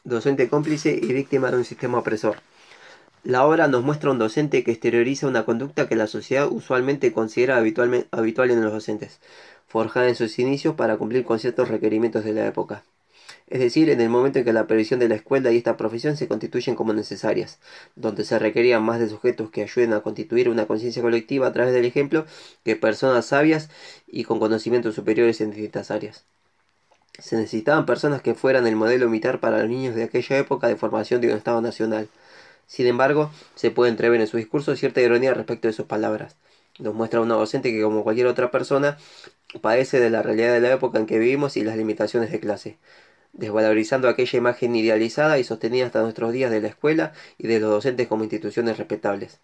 docente cómplice y víctima de un sistema opresor. La obra nos muestra un docente que exterioriza una conducta que la sociedad usualmente considera habitual en los docentes, forjada en sus inicios para cumplir con ciertos requerimientos de la época. Es decir, en el momento en que la previsión de la escuela y esta profesión se constituyen como necesarias, donde se requerían más de sujetos que ayuden a constituir una conciencia colectiva a través del ejemplo que personas sabias y con conocimientos superiores en distintas áreas. Se necesitaban personas que fueran el modelo militar para los niños de aquella época de formación de un Estado nacional. Sin embargo, se puede entrever en su discurso cierta ironía respecto de sus palabras. Nos muestra una docente que, como cualquier otra persona, padece de la realidad de la época en que vivimos y las limitaciones de clase, desvalorizando aquella imagen idealizada y sostenida hasta nuestros días de la escuela y de los docentes como instituciones respetables.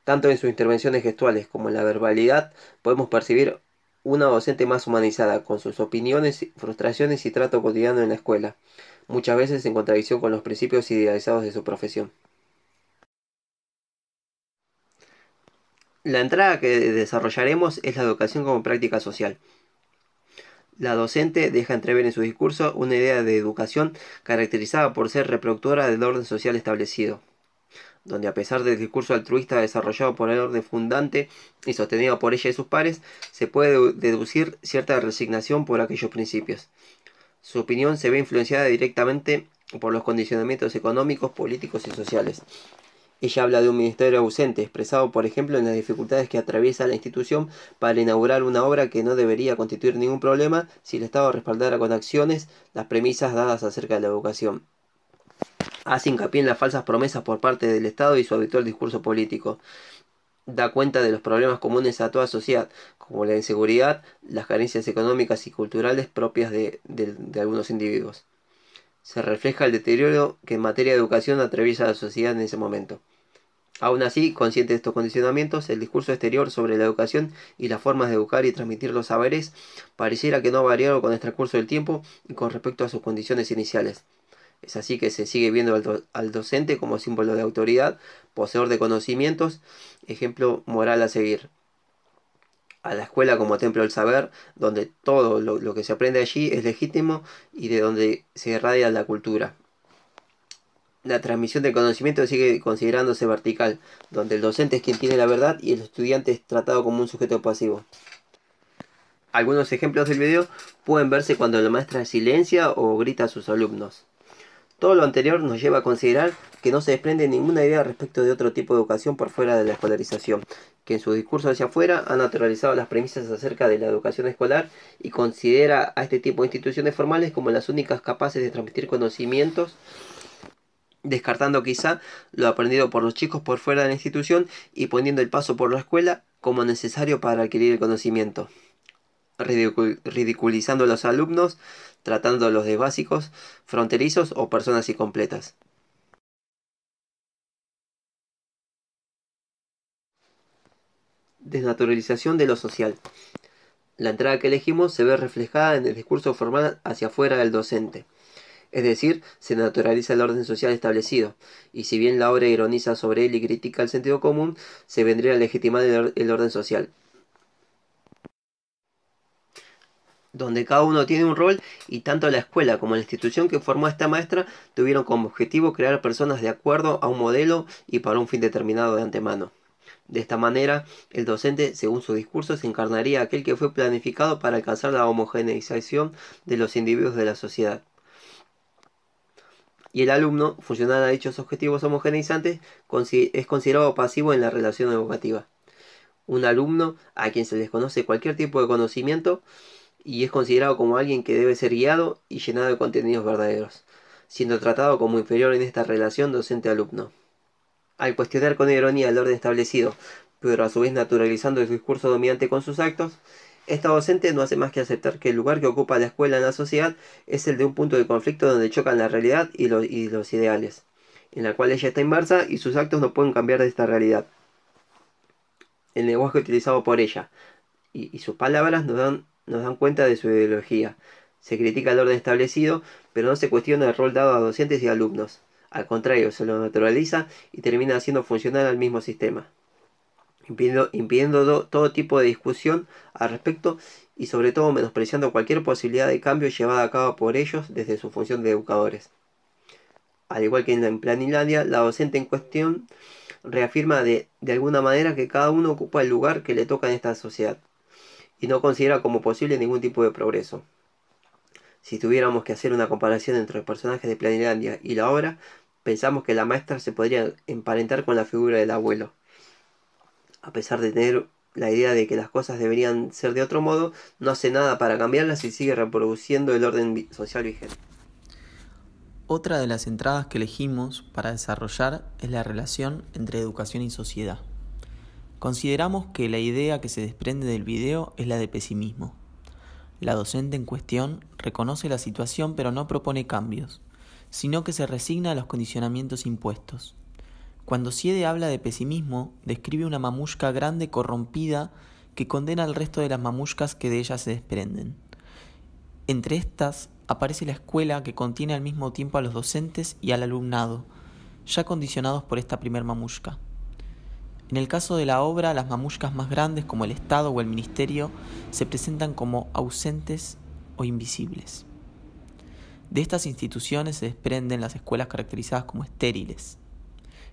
Tanto en sus intervenciones gestuales como en la verbalidad podemos percibir una docente más humanizada, con sus opiniones, frustraciones y trato cotidiano en la escuela, muchas veces en contradicción con los principios idealizados de su profesión. La entrada que desarrollaremos es la educación como práctica social. La docente deja entrever en su discurso una idea de educación caracterizada por ser reproductora del orden social establecido, donde a pesar del discurso altruista desarrollado por el orden fundante y sostenido por ella y sus pares, se puede deducir cierta resignación por aquellos principios. Su opinión se ve influenciada directamente por los condicionamientos económicos, políticos y sociales. Ella habla de un ministerio ausente, expresado por ejemplo en las dificultades que atraviesa la institución para inaugurar una obra que no debería constituir ningún problema si el Estado respaldara con acciones las premisas dadas acerca de la educación. Hace hincapié en las falsas promesas por parte del Estado y su habitual discurso político. Da cuenta de los problemas comunes a toda sociedad, como la inseguridad, las carencias económicas y culturales propias de algunos individuos. Se refleja el deterioro que en materia de educación atraviesa la sociedad en ese momento. Aún así, consciente de estos condicionamientos, el discurso exterior sobre la educación y las formas de educar y transmitir los saberes pareciera que no ha variado con el transcurso del tiempo y con respecto a sus condiciones iniciales. Es así que se sigue viendo al docente como símbolo de autoridad, poseedor de conocimientos, ejemplo moral a seguir. A la escuela como templo del saber, donde todo lo que se aprende allí es legítimo y de donde se irradia la cultura. La transmisión del conocimiento sigue considerándose vertical, donde el docente es quien tiene la verdad y el estudiante es tratado como un sujeto pasivo. Algunos ejemplos del video pueden verse cuando la maestra silencia o grita a sus alumnos. Todo lo anterior nos lleva a considerar que no se desprende ninguna idea respecto de otro tipo de educación por fuera de la escolarización, que en su discurso hacia afuera ha naturalizado las premisas acerca de la educación escolar y considera a este tipo de instituciones formales como las únicas capaces de transmitir conocimientos, descartando quizá lo aprendido por los chicos por fuera de la institución y poniendo el paso por la escuela como necesario para adquirir el conocimiento, ridiculizando a los alumnos, tratándolos de básicos, fronterizos o personas incompletas. Desnaturalización de lo social. La entrada que elegimos se ve reflejada en el discurso formal hacia afuera del docente. Es decir, se naturaliza el orden social establecido, y si bien la obra ironiza sobre él y critica el sentido común, se vendría a legitimar el orden social, donde cada uno tiene un rol y tanto la escuela como la institución que formó a esta maestra tuvieron como objetivo crear personas de acuerdo a un modelo y para un fin determinado de antemano. De esta manera, el docente, según su discurso, se encarnaría aquel que fue planificado para alcanzar la homogeneización de los individuos de la sociedad. Y el alumno, funcional a dichos objetivos homogeneizantes, es considerado pasivo en la relación educativa. Un alumno a quien se les desconoce cualquier tipo de conocimiento y es considerado como alguien que debe ser guiado y llenado de contenidos verdaderos, siendo tratado como inferior en esta relación docente-alumno. Al cuestionar con ironía el orden establecido, pero a su vez naturalizando el discurso dominante con sus actos, esta docente no hace más que aceptar que el lugar que ocupa la escuela en la sociedad es el de un punto de conflicto donde chocan la realidad y los ideales, en la cual ella está inmersa y sus actos no pueden cambiar de esta realidad. El lenguaje utilizado por ella y sus palabras nos dan cuenta de su ideología. Se critica el orden establecido, pero no se cuestiona el rol dado a docentes y alumnos. Al contrario, se lo naturaliza y termina haciendo funcionar al mismo sistema, impidiendo todo tipo de discusión al respecto y sobre todo menospreciando cualquier posibilidad de cambio llevada a cabo por ellos desde su función de educadores. Al igual que en Planilandia, la docente en cuestión reafirma de alguna manera que cada uno ocupa el lugar que le toca en esta sociedad y no considera como posible ningún tipo de progreso. Si tuviéramos que hacer una comparación entre los personajes de Planilandia y la obra, pensamos que la maestra se podría emparentar con la figura del abuelo. A pesar de tener la idea de que las cosas deberían ser de otro modo, no hace nada para cambiarlas y sigue reproduciendo el orden social vigente. Otra de las entradas que elegimos para desarrollar es la relación entre educación y sociedad. Consideramos que la idea que se desprende del video es la de pesimismo. La docente en cuestión reconoce la situación pero no propone cambios, sino que se resigna a los condicionamientos impuestos. Cuando Siede habla de pesimismo, describe una mamushka grande corrompida que condena al resto de las mamushkas que de ella se desprenden. Entre estas aparece la escuela que contiene al mismo tiempo a los docentes y al alumnado, ya condicionados por esta primer mamushka. En el caso de la obra, las mamushkas más grandes como el Estado o el Ministerio se presentan como ausentes o invisibles. De estas instituciones se desprenden las escuelas caracterizadas como estériles,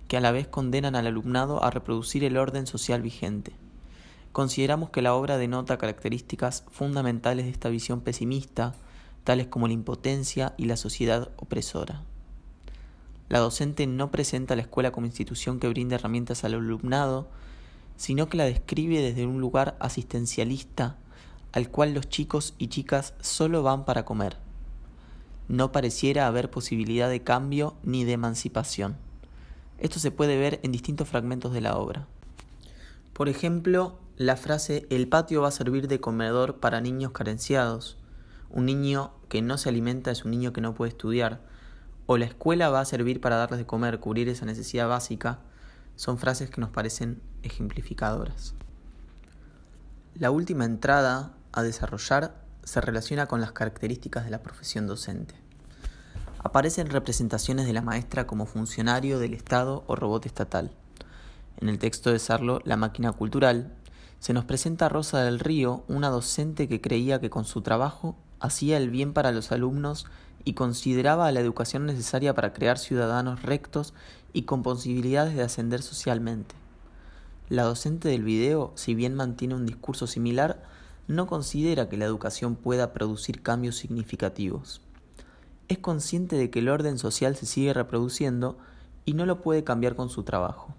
que a la vez condenan al alumnado a reproducir el orden social vigente. Consideramos que la obra denota características fundamentales de esta visión pesimista, tales como la impotencia y la sociedad opresora. La docente no presenta a la escuela como institución que brinda herramientas al alumnado, sino que la describe desde un lugar asistencialista al cual los chicos y chicas solo van para comer. No pareciera haber posibilidad de cambio ni de emancipación. Esto se puede ver en distintos fragmentos de la obra. Por ejemplo, la frase «el patio va a servir de comedor para niños carenciados», «un niño que no se alimenta es un niño que no puede estudiar», o «la escuela va a servir para darles de comer, cubrir esa necesidad básica», son frases que nos parecen ejemplificadoras. La última entrada a desarrollar se relaciona con las características de la profesión docente. Aparecen representaciones de la maestra como funcionario del Estado o robot estatal. En el texto de Sarlo, La máquina cultural, se nos presenta a Rosa del Río, una docente que creía que con su trabajo hacía el bien para los alumnos y consideraba la educación necesaria para crear ciudadanos rectos y con posibilidades de ascender socialmente. La docente del video, si bien mantiene un discurso similar, no considera que la educación pueda producir cambios significativos. Es consciente de que el orden social se sigue reproduciendo y no lo puede cambiar con su trabajo.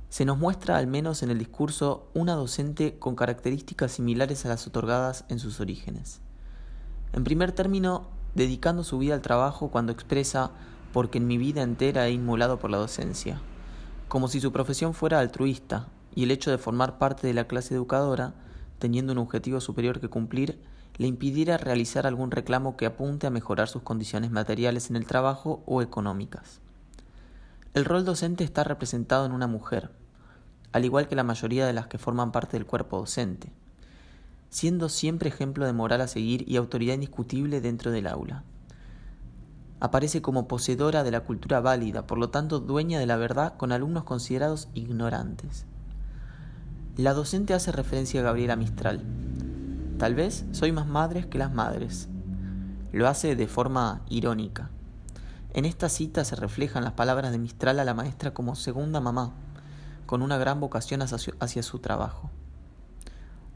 Se nos muestra, al menos en el discurso, una docente con características similares a las otorgadas en sus orígenes. En primer término, dedicando su vida al trabajo cuando expresa «porque en mi vida entera he inmolado por la docencia», como si su profesión fuera altruista y el hecho de formar parte de la clase educadora, teniendo un objetivo superior que cumplir, le impidiera realizar algún reclamo que apunte a mejorar sus condiciones materiales en el trabajo o económicas. El rol docente está representado en una mujer, al igual que la mayoría de las que forman parte del cuerpo docente, siendo siempre ejemplo de moral a seguir y autoridad indiscutible dentro del aula. Aparece como poseedora de la cultura válida, por lo tanto dueña de la verdad con alumnos considerados ignorantes. La docente hace referencia a Gabriela Mistral. Tal vez soy más madres que las madres. Lo hace de forma irónica. En esta cita se reflejan las palabras de Mistral a la maestra como segunda mamá, con una gran vocación hacia su trabajo.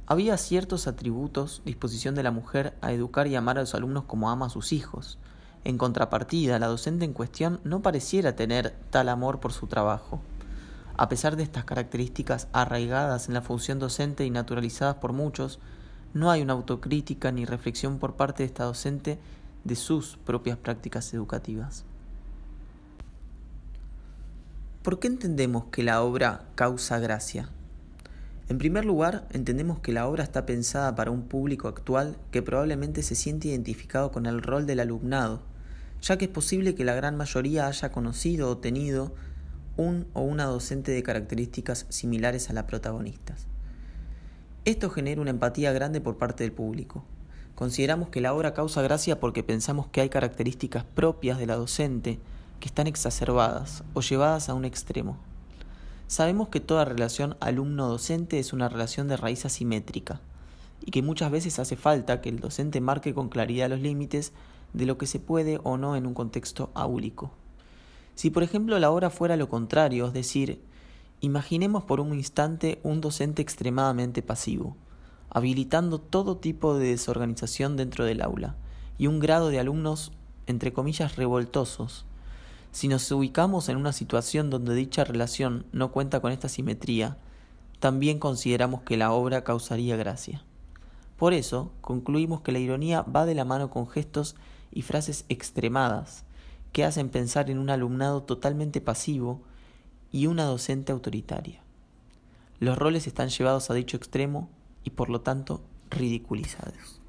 Había ciertos atributos, disposición de la mujer a educar y amar a los alumnos como ama a sus hijos. En contrapartida, la docente en cuestión no pareciera tener tal amor por su trabajo. A pesar de estas características arraigadas en la función docente y naturalizadas por muchos, no hay una autocrítica ni reflexión por parte de esta docente de sus propias prácticas educativas. ¿Por qué entendemos que la obra causa gracia? En primer lugar, entendemos que la obra está pensada para un público actual que probablemente se siente identificado con el rol del alumnado, ya que es posible que la gran mayoría haya conocido o tenido un o una docente de características similares a las protagonistas. Esto genera una empatía grande por parte del público. Consideramos que la obra causa gracia porque pensamos que hay características propias de la docente que están exacerbadas o llevadas a un extremo. Sabemos que toda relación alumno-docente es una relación de raíz asimétrica y que muchas veces hace falta que el docente marque con claridad los límites de lo que se puede o no en un contexto áulico. Si por ejemplo la obra fuera lo contrario, es decir, imaginemos por un instante un docente extremadamente pasivo, habilitando todo tipo de desorganización dentro del aula, y un grado de alumnos, entre comillas, revoltosos. Si nos ubicamos en una situación donde dicha relación no cuenta con esta simetría, también consideramos que la obra causaría gracia. Por eso, concluimos que la ironía va de la mano con gestos y frases extremadas, que hacen pensar en un alumnado totalmente pasivo y una docente autoritaria. Los roles están llevados a dicho extremo y por lo tanto ridiculizados.